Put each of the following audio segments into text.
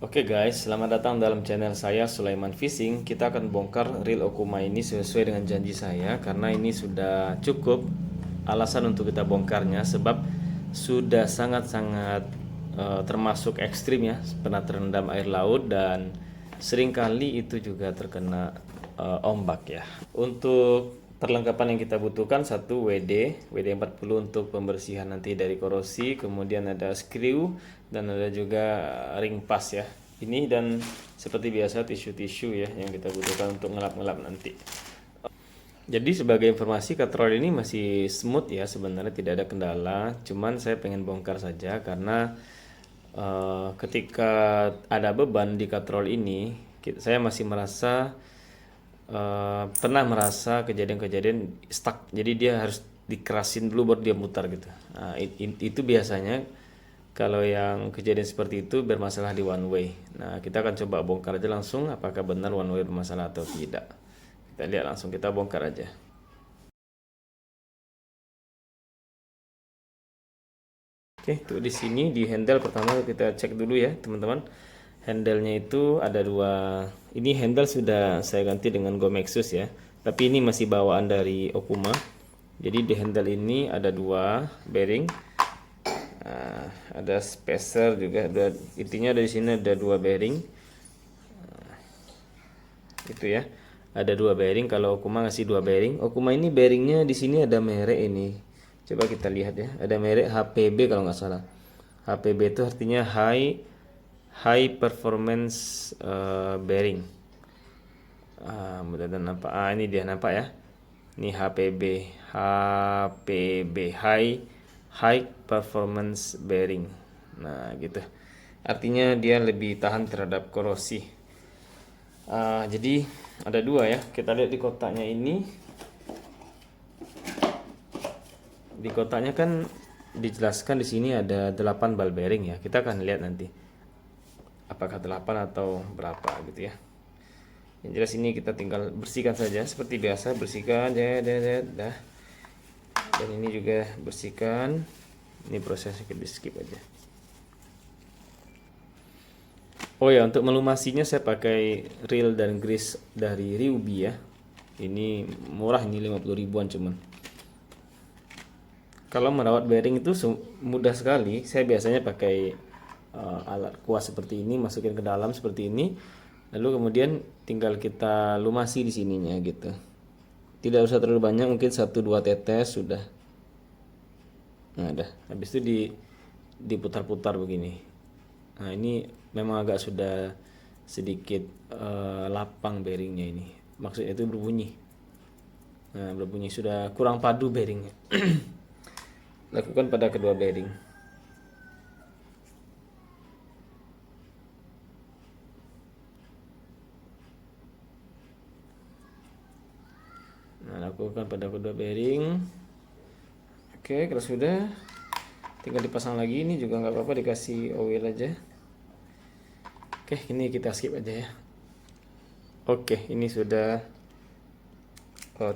Oke guys, selamat datang dalam channel saya Sulaiman Fishing. Kita akan bongkar reel Okuma ini sesuai dengan janji saya karena ini sudah cukup alasan untuk kita bongkarnya sebab sudah sangat-sangat termasuk ekstrim ya, pernah terendam air laut dan seringkali itu juga terkena ombak ya. Untuk perlengkapan yang kita butuhkan satu WD 40 untuk pembersihan nanti dari korosi, kemudian ada screw dan ada juga ring pas ya. Ini dan seperti biasa tisu-tisu ya yang kita butuhkan untuk ngelap-ngelap nanti. Jadi sebagai informasi katrol ini masih smooth ya, sebenarnya tidak ada kendala. Cuman saya pengen bongkar saja karena ketika ada beban di katrol ini, saya masih merasa pernah merasa kejadian-kejadian stuck. Jadi dia harus dikerasin dulu baru dia mutar gitu. Nah, itu biasanya kalau yang kejadian seperti itu bermasalah di one way. Nah, kita akan coba bongkar aja langsung apakah benar one way bermasalah atau tidak. Kita lihat langsung, kita bongkar aja. Oke, tuh di sini di handle pertama kita cek dulu ya, teman-teman. Handle-nya itu ada dua. Ini handle sudah saya ganti dengan Gomexus ya. Tapi ini masih bawaan dari Okuma. Jadi di handle ini ada dua bearing. Nah, ada spacer juga, ada intinya dari sini ada dua bearing. Itu ya. Ada dua bearing. Kalau Okuma ngasih dua bearing. Okuma ini bearingnya di sini ada merek ini. Coba kita lihat ya. Ada merek HPB kalau nggak salah. HPB itu artinya high performance bearing. Mudah-mudahan nampak. Ini dia nampak ya. Ini HPB high performance bearing. Nah, gitu. Artinya dia lebih tahan terhadap korosi. Jadi ada dua ya. Kita lihat di kotaknya ini. Di kotaknya kan dijelaskan di sini ada 8 ball bearing ya. Kita akan lihat nanti apakah 8 atau berapa gitu ya. Yang jelas ini kita tinggal bersihkan saja seperti biasa, bersihkan dah. Dan ini juga bersihkan. Ini prosesnya kita skip aja. Oh ya, untuk melumasinya saya pakai reel dan grease dari Ryobi ya. Ini murah, ini 50 ribuan cuman. Kalau merawat bearing itu mudah sekali. Saya biasanya pakai alat kuas seperti ini, masukin ke dalam seperti ini. Lalu kemudian tinggal kita lumasi di sininya gitu. Tidak usah terlalu banyak, mungkin 1-2 tetes sudah. Nah, dah. Habis itu diputar-putar begini. Nah, ini memang agak sudah sedikit lapang bearingnya ini. Maksudnya itu berbunyi. Nah, berbunyi sudah kurang padu bearingnya. Lakukan pada kedua bearing. Nah, lakukan pada kedua bearing. Oke, kalau sudah tinggal dipasang lagi. Ini juga nggak apa-apa, dikasih oil aja. Oke, ini kita skip aja ya. Oke, ini sudah.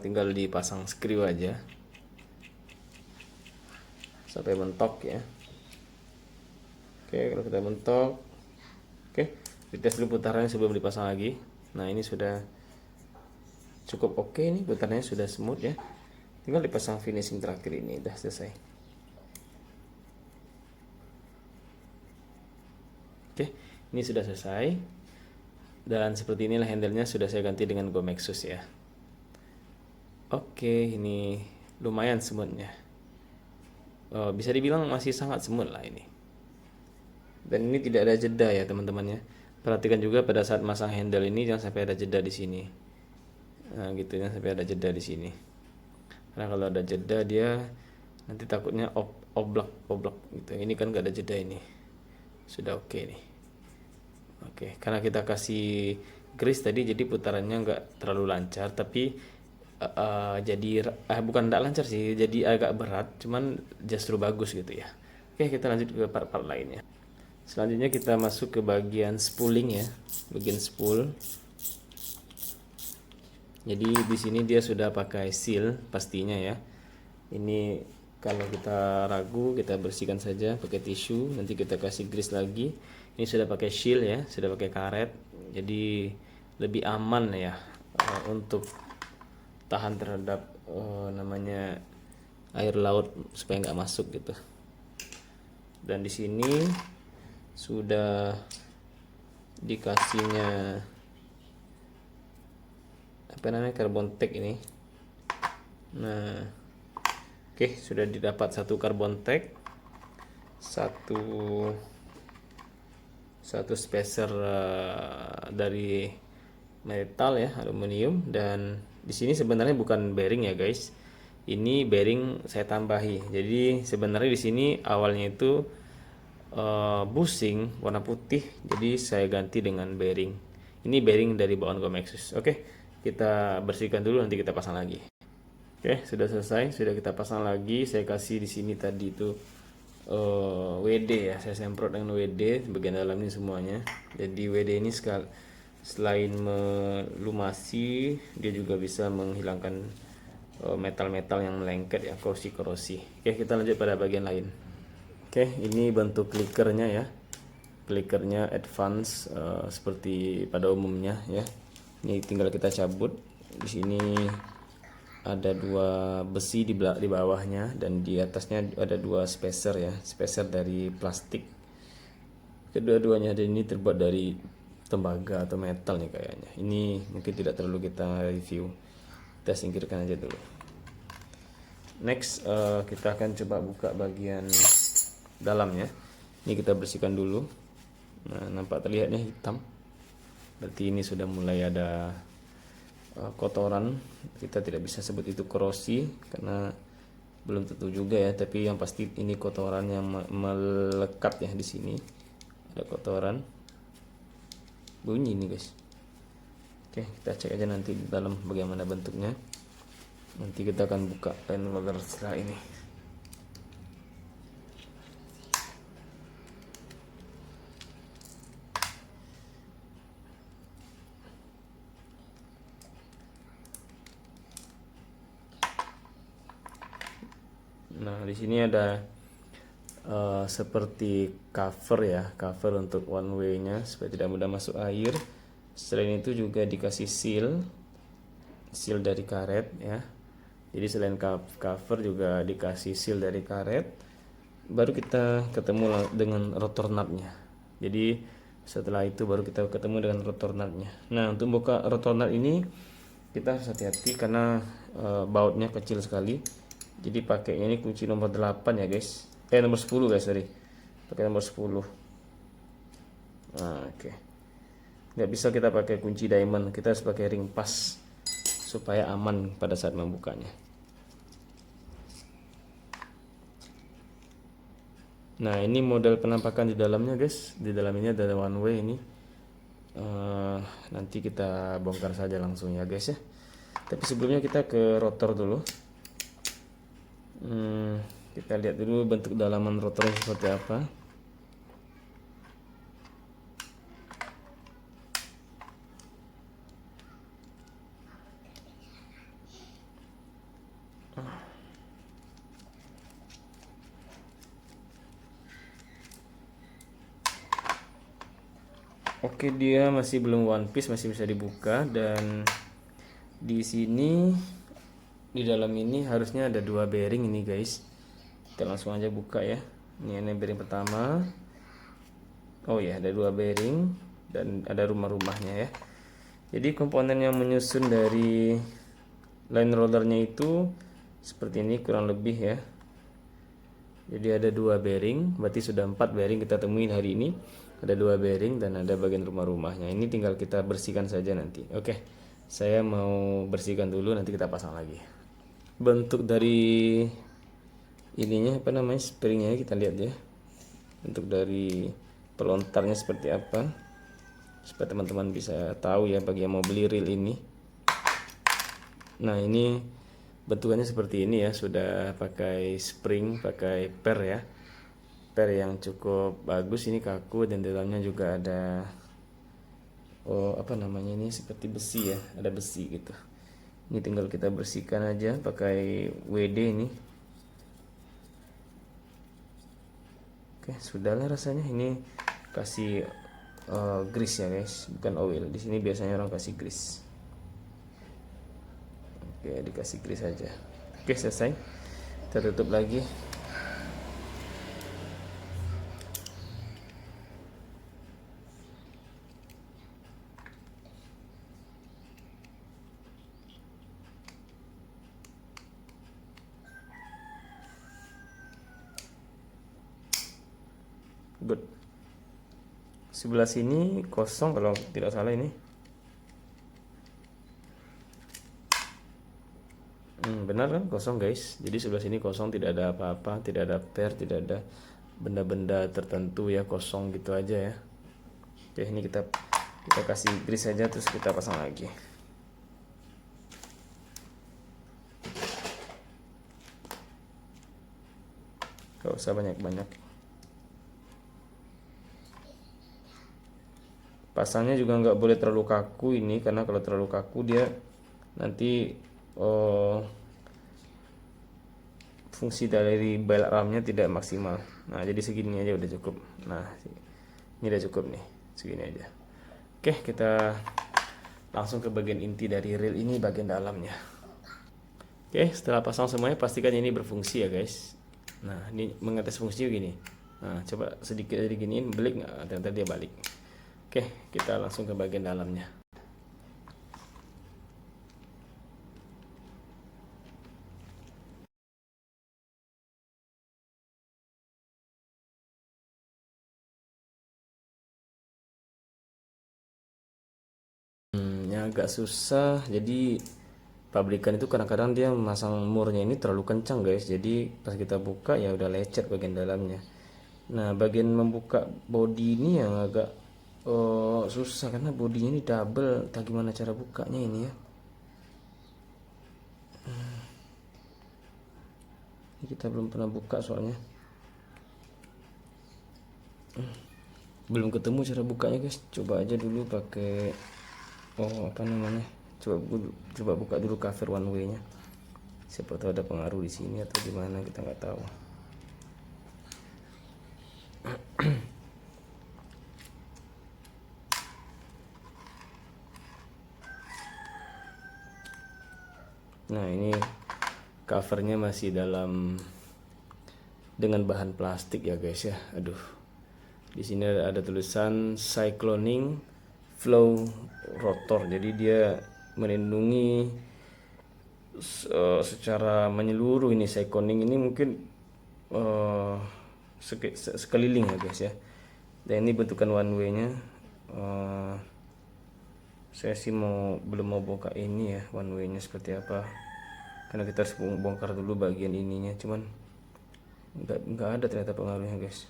Tinggal dipasang screw aja sampai mentok ya. Oke, kalau kita mentok, oke, dites dulu putarannya sebelum dipasang lagi. Nah, ini sudah cukup oke, ini putarannya sudah smooth ya. Tinggal dipasang finishing terakhir, ini udah selesai. Oke, ini sudah selesai. Dan seperti inilah handle-nya sudah saya ganti dengan Gomexus ya. Oke, ini lumayan smoothnya. Bisa dibilang masih sangat smooth lah ini. Dan ini tidak ada jeda ya teman-teman ya. Perhatikan juga pada saat masang handle ini jangan sampai ada jeda di sini. Nah, gitu ya, sampai ada jeda di sini. Karena kalau ada jeda dia nanti takutnya oblak gitu. Ini kan gak ada jeda ini. Sudah oke nih. Oke, karena kita kasih grease tadi jadi putarannya nggak terlalu lancar, tapi jadi bukan tidak lancar sih, jadi agak berat, cuman justru bagus gitu ya. Oke, kita lanjut ke part-part lainnya. Selanjutnya kita masuk ke bagian spooling ya, bagian spool. Jadi di sini dia sudah pakai seal pastinya ya. Ini kalau kita ragu kita bersihkan saja pakai tisu, nanti kita kasih grease lagi. Ini sudah pakai shield ya, sudah pakai karet, jadi lebih aman ya untuk tahan terhadap namanya air laut supaya nggak masuk gitu. Dan di sini sudah dikasihnya apa namanya karbon tag ini. Nah, oke, sudah didapat satu karbon tag, satu spacer dari metal ya, aluminium. Dan di sini sebenarnya bukan bearing ya guys, ini bearing saya tambahi. Jadi sebenarnya di sini awalnya itu bushing warna putih, jadi saya ganti dengan bearing. Ini bearing dari bawaan Comexus. Oke, kita bersihkan dulu, nanti kita pasang lagi. Oke, sudah selesai, sudah kita pasang lagi. Saya kasih di sini tadi itu WD ya, saya semprot dengan WD bagian dalam ini semuanya. Jadi WD ini selain melumasi, dia juga bisa menghilangkan metal-metal yang melengket ya, korosi-korosi. Oke, kita lanjut pada bagian lain. Oke, ini bentuk clickernya ya. Clickernya advance seperti pada umumnya ya. Ini tinggal kita cabut. Di sini ada dua besi di bawahnya, dan di atasnya ada dua spacer ya, spacer dari plastik. Kedua-duanya ini terbuat dari tembaga atau metal nih kayaknya. Ini mungkin tidak terlalu kita review, kita singkirkan aja dulu. Next kita akan coba buka bagian dalamnya. Ini kita bersihkan dulu. Nah, nampak terlihatnya hitam, berarti ini sudah mulai ada kotoran. Kita tidak bisa sebut itu korosi karena belum tentu juga ya, tapi yang pasti ini kotoran yang melekat ya. Di sini ada kotoran, bunyi nih guys. Oke, kita cek aja nanti di dalam bagaimana bentuknya. Nanti kita akan buka line roller setelah ini. Nah, di sini ada seperti cover ya, cover untuk one way-nya supaya tidak mudah masuk air. Selain itu juga dikasih seal dari karet ya. Jadi selain cover juga dikasih seal dari karet. Baru kita ketemu dengan rotor nutnya. Jadi setelah itu baru kita ketemu dengan rotor nutnya. Nah, untuk buka rotor nut ini kita harus hati-hati karena bautnya kecil sekali. Jadi pakainya ini kunci nomor 8 ya guys. Nomor 10 guys, sorry. Pakai nomor 10. Nah, oke. Nggak bisa kita pakai kunci diamond, kita harus pakai ring pas supaya aman pada saat membukanya. Nah, ini model penampakan di dalamnya guys. Di dalam ini ada one way ini. Nanti kita bongkar saja langsung ya guys ya. Tapi sebelumnya kita ke rotor dulu. Kita lihat dulu bentuk dalaman rotornya seperti apa. Oke, dia masih belum one piece, masih bisa dibuka. Dan di sini di dalam ini harusnya ada dua bearing ini guys. Kita langsung aja buka ya. Ini bearing pertama. Oh ya, ada dua bearing dan ada rumah-rumahnya ya. Jadi komponen yang menyusun dari line rollernya itu seperti ini kurang lebih ya. Jadi ada dua bearing, berarti sudah 4 bearing kita temuin hari ini. Ada dua bearing dan ada bagian rumah-rumahnya. Ini tinggal kita bersihkan saja nanti. Oke, saya mau bersihkan dulu, nanti kita pasang lagi. Bentuk dari ininya apa namanya, springnya kita lihat ya. Bentuk dari pelontarnya seperti apa, supaya teman-teman bisa tahu ya bagi yang mau beli reel ini. Nah, ini bentukannya seperti ini ya, sudah pakai spring, pakai per ya, per yang cukup bagus. Ini kaku dan di dalamnya juga ada apa namanya, ini seperti besi ya, ada besi gitu. Ini tinggal kita bersihkan aja pakai WD ini. Oke, sudahlah rasanya. Ini kasih grease ya guys, bukan oil. Di sini biasanya orang kasih grease. Oke, dikasih grease aja. Oke, selesai. Kita tutup lagi. Good. Sebelah sini kosong kalau tidak salah ini. Benar kan, kosong guys. Jadi sebelah sini kosong, tidak ada apa-apa, tidak ada per, tidak ada benda-benda tertentu ya, kosong gitu aja ya. Oke, ini kita kasih grease aja, terus kita pasang lagi. Gak usah banyak-banyak. Pasangnya juga nggak boleh terlalu kaku ini, karena kalau terlalu kaku dia nanti fungsi dari bel ramnya tidak maksimal. Nah, jadi segini aja udah cukup. Nah, ini udah cukup nih, segini aja. Oke, kita langsung ke bagian inti dari reel ini, bagian dalamnya. Oke, setelah pasang semuanya pastikan ini berfungsi ya guys. Nah, ini mengetes fungsinya gini. Nah, coba sedikit dari giniin, balik nggak? Ternyata dia balik. Oke, kita langsung ke bagian dalamnya. Yang agak susah, jadi pabrikan itu kadang-kadang dia memasang murnya ini terlalu kencang guys, jadi pas kita buka ya udah lecet bagian dalamnya. Nah, bagian membuka bodi ini yang agak susah, karena bodinya ini double. Tak gimana cara bukanya ini ya. Ini kita belum pernah buka soalnya, belum ketemu cara bukanya guys. Coba aja dulu pakai apa namanya, coba buka dulu cover one way nya, siapa tahu ada pengaruh di sini atau gimana, kita nggak tahu. Nah, ini covernya masih dengan bahan plastik ya guys ya. Aduh, di sini ada tulisan cycloning flow rotor, jadi dia melindungi secara menyeluruh. Ini cycloning ini mungkin sekeliling ya guys ya. Dan ini bentukan one way nya. Saya sih belum mau buka ini ya, one way nya seperti apa, karena kita harus bongkar dulu bagian ininya. Cuman nggak ada ternyata pengaruhnya guys.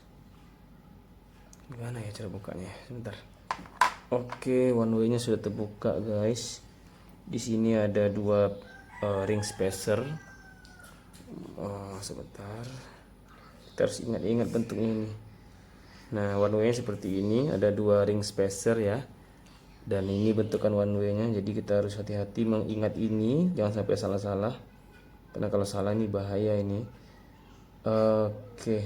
Gimana ya cara bukanya? Sebentar. Oke, one way nya sudah terbuka guys. Di sini ada dua ring spacer. Sebentar, kita harus ingat-ingat bentuknya ini. Nah, one way nya seperti ini, ada dua ring spacer ya. Dan ini bentukan one way nya, jadi kita harus hati-hati mengingat ini, jangan sampai salah-salah, karena kalau salah ini bahaya ini. Oke,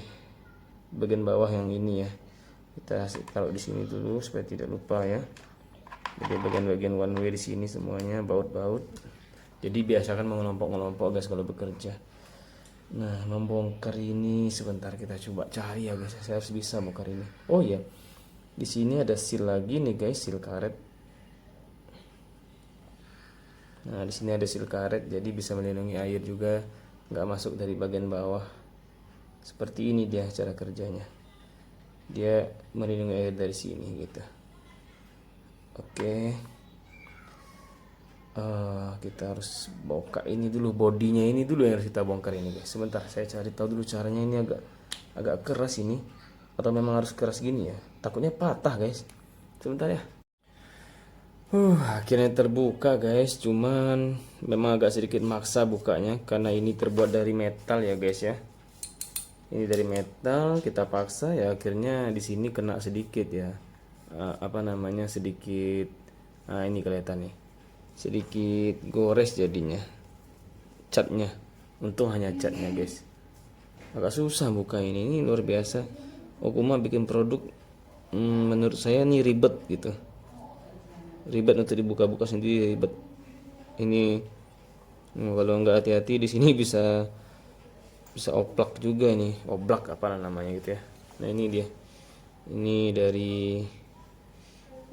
bagian bawah yang ini ya, kita taruh di sini dulu supaya tidak lupa ya. Jadi bagian-bagian one way di sini semuanya baut-baut, jadi biasakan mengelompok-ngelompok guys kalau bekerja. Nah, membongkar ini sebentar, kita coba cari ya guys, saya harus bisa bongkar ini. Oh ya, di sini ada seal lagi nih guys, seal karet. Nah, di sini ada seal karet, jadi bisa melindungi air juga, nggak masuk dari bagian bawah. Seperti ini dia cara kerjanya. Dia melindungi air dari sini gitu. Oke. Kita harus bongkar ini dulu, bodinya ini dulu yang harus kita bongkar ini guys. Sebentar, saya cari tahu dulu caranya. Ini agak keras ini, atau memang harus keras gini ya? Takutnya patah guys. Sebentar ya. Akhirnya terbuka guys, cuman memang agak sedikit maksa bukanya karena ini terbuat dari metal ya guys ya. Ini dari metal, kita paksa ya, akhirnya di sini kena sedikit ya. Apa namanya, sedikit. Nah, ini kelihatan nih. Sedikit gores jadinya. Catnya. Untung hanya catnya guys. Agak susah buka ini luar biasa. Okuma bikin produk menurut saya ini ribet gitu, ribet untuk dibuka-buka sendiri, ribet ini. Kalau nggak hati-hati di sini bisa bisa oplak juga nih, oblak apa namanya gitu ya. Nah ini dia, ini dari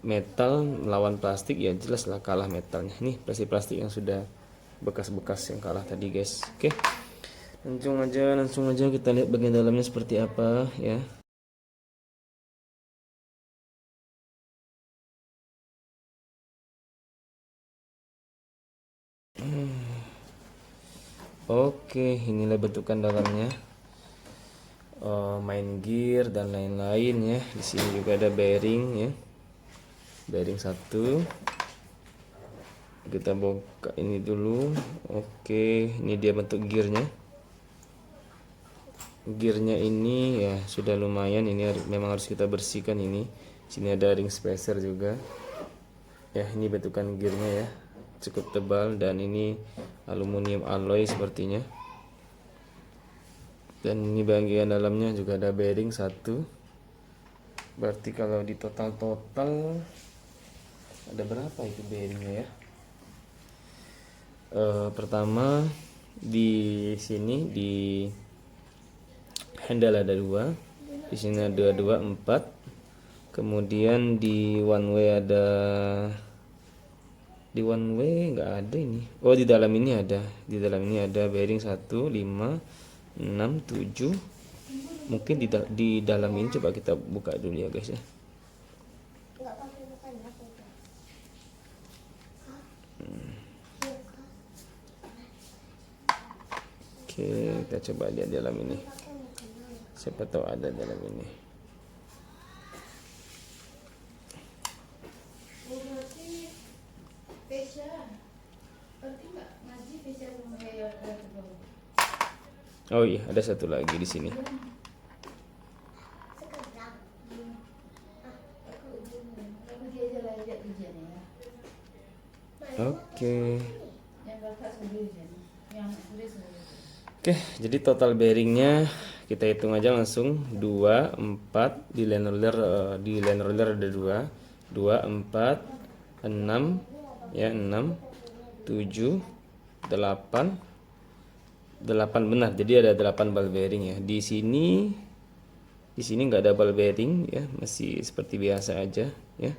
metal melawan plastik, ya jelas lah kalah metalnya. Ini plastik-plastik yang sudah bekas-bekas yang kalah tadi guys. Oke, langsung aja kita lihat bagian dalamnya seperti apa ya. Oke, inilah bentukan dalamnya. Main gear dan lain-lain ya. Di sini juga ada bearing ya, bearing satu. Kita buka ini dulu. Oke, ini dia bentuk gearnya. Gearnya ini ya sudah lumayan, ini memang harus kita bersihkan ini. Sini ada ring spacer juga ya. Ini bentukan gearnya ya, cukup tebal, dan ini aluminium alloy sepertinya. Dan ini bagian dalamnya juga ada bearing satu. Berarti kalau di total ada berapa itu bearingnya ya? Pertama di sini di handle ada 2, di sini ada 2 4. Kemudian di one way nggak ada ini. Oh, di dalam ini ada, bearing 1 5 6 7. Mungkin di dalam ini coba kita buka dulu ya guys ya. Oke, kita coba lihat dalam ini. Siapa tahu ada dalam ini. Oh iya, ada satu lagi di sini. Oke. Oke, jadi total bearingnya kita hitung aja langsung. 2 4 di land roller ada 2 4 6 ya, 6 7 8 benar. Jadi ada 8 ball bearing ya. Di sini nggak ada ball bearing ya, masih seperti biasa aja ya.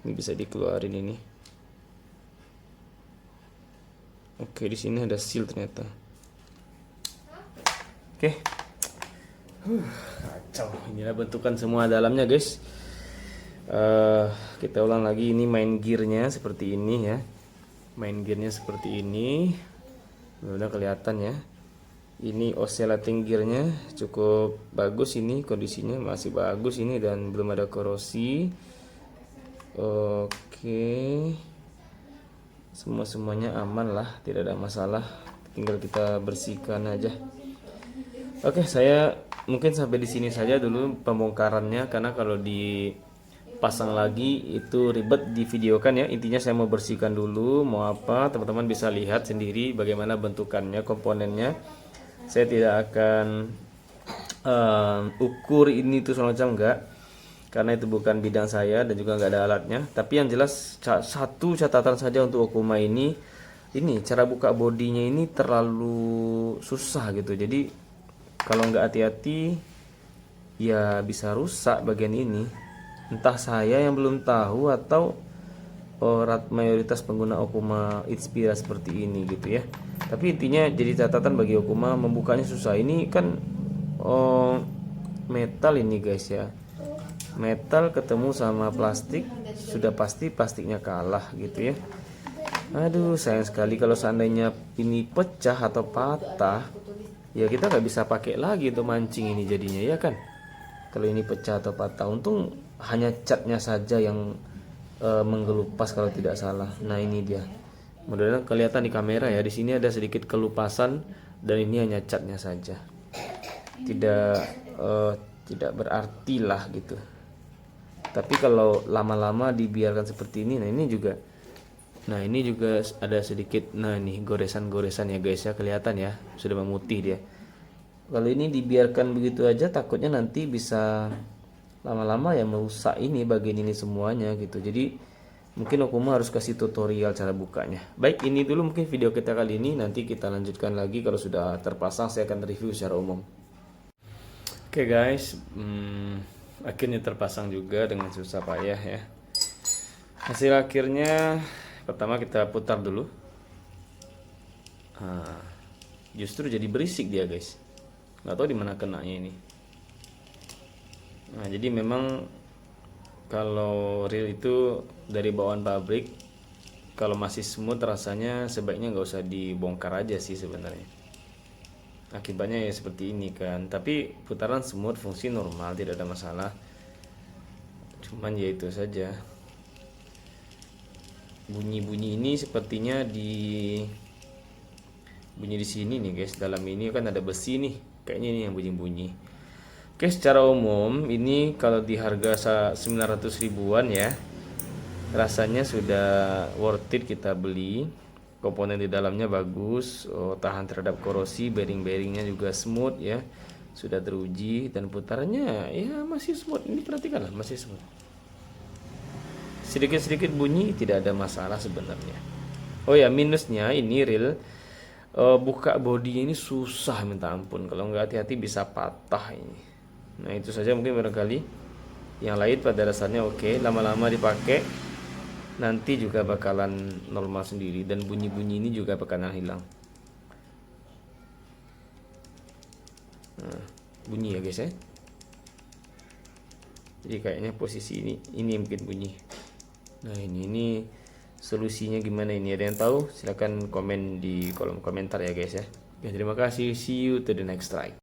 Ini bisa dikeluarin ini. Oke, di sini ada seal ternyata. Oke. Kacau. Inilah bentukan semua dalamnya guys. Kita ulang lagi, ini main gearnya seperti ini ya. Main gearnya seperti ini. Udah kelihatan ya. Ini oscillating gearnya cukup bagus, ini kondisinya masih bagus ini dan belum ada korosi. Oke. Semuanya aman lah, tidak ada masalah. Tinggal kita bersihkan aja. Oke, saya mungkin sampai di sini saja dulu pembongkarannya, karena kalau dipasang lagi itu ribet di videokan ya. Intinya saya mau bersihkan dulu, mau apa teman-teman bisa lihat sendiri bagaimana bentukannya, komponennya. Saya tidak akan ukur ini tuh semacam enggak, karena itu bukan bidang saya dan juga nggak ada alatnya. Tapi yang jelas satu catatan saja untuk Okuma ini cara buka bodinya ini terlalu susah gitu. Jadi kalau nggak hati-hati ya bisa rusak bagian ini. Entah saya yang belum tahu atau mayoritas pengguna Okuma Inspira seperti ini gitu ya. Tapi intinya jadi catatan bagi Okuma, membukanya susah. Ini kan metal ini guys ya. Metal ketemu sama plastik, sudah pasti plastiknya kalah gitu ya. Aduh, sayang sekali kalau seandainya ini pecah atau patah, ya kita nggak bisa pakai lagi untuk mancing ini jadinya ya kan. Kalau ini pecah atau patah, untung hanya catnya saja yang menggelupas kalau tidak salah. Nah ini dia, mudah-mudahan kelihatan di kamera ya. Di sini ada sedikit kelupasan dan ini hanya catnya saja, tidak berarti lah gitu. Tapi kalau lama-lama dibiarkan seperti ini, nah ini juga ada sedikit, nah ini goresan-goresan ya guys ya, kelihatan ya sudah memutih dia. Kalau ini dibiarkan begitu aja takutnya nanti bisa lama-lama ya merusak ini bagian ini semuanya gitu. Jadi mungkin Okuma harus kasih tutorial cara bukanya. Baik, ini dulu mungkin video kita kali ini. Nanti kita lanjutkan lagi kalau sudah terpasang, saya akan review secara umum. Oke guys, akhirnya terpasang juga dengan susah payah ya. Hasil akhirnya pertama kita putar dulu. Justru jadi berisik dia guys. Nggak tahu di mana kenanya ini. Nah, jadi memang kalau reel itu dari bawaan pabrik, kalau masih smooth rasanya sebaiknya nggak usah dibongkar aja sih sebenarnya. Akibatnya ya seperti ini kan. Tapi putaran smooth, fungsi normal, tidak ada masalah. Cuman ya itu saja. Bunyi-bunyi ini sepertinya bunyi di sini nih guys. Dalam ini kan ada besi nih. Kayaknya ini yang bunyi-bunyi. Oke, secara umum ini kalau di harga 900 ribuan ya, rasanya sudah worth it kita beli. Komponen di dalamnya bagus, tahan terhadap korosi, bearing-bearingnya juga smooth ya, sudah teruji, dan putarannya ya masih smooth. Ini perhatikanlah, masih smooth. Sedikit-sedikit bunyi tidak ada masalah sebenarnya. Oh ya, minusnya ini reel buka bodinya ini susah minta ampun. Kalau nggak hati-hati bisa patah ini. Nah itu saja mungkin barangkali. Yang lain pada dasarnya oke, lama-lama dipakai nanti juga bakalan normal sendiri, dan bunyi-bunyi ini juga bakalan hilang. Nah, bunyi ya guys ya. Jadi kayaknya posisi ini mungkin bunyi. Nah ini solusinya gimana ini? Ada yang tahu? Silahkan komen di kolom komentar ya guys ya. Oke, terima kasih. See you to the next try.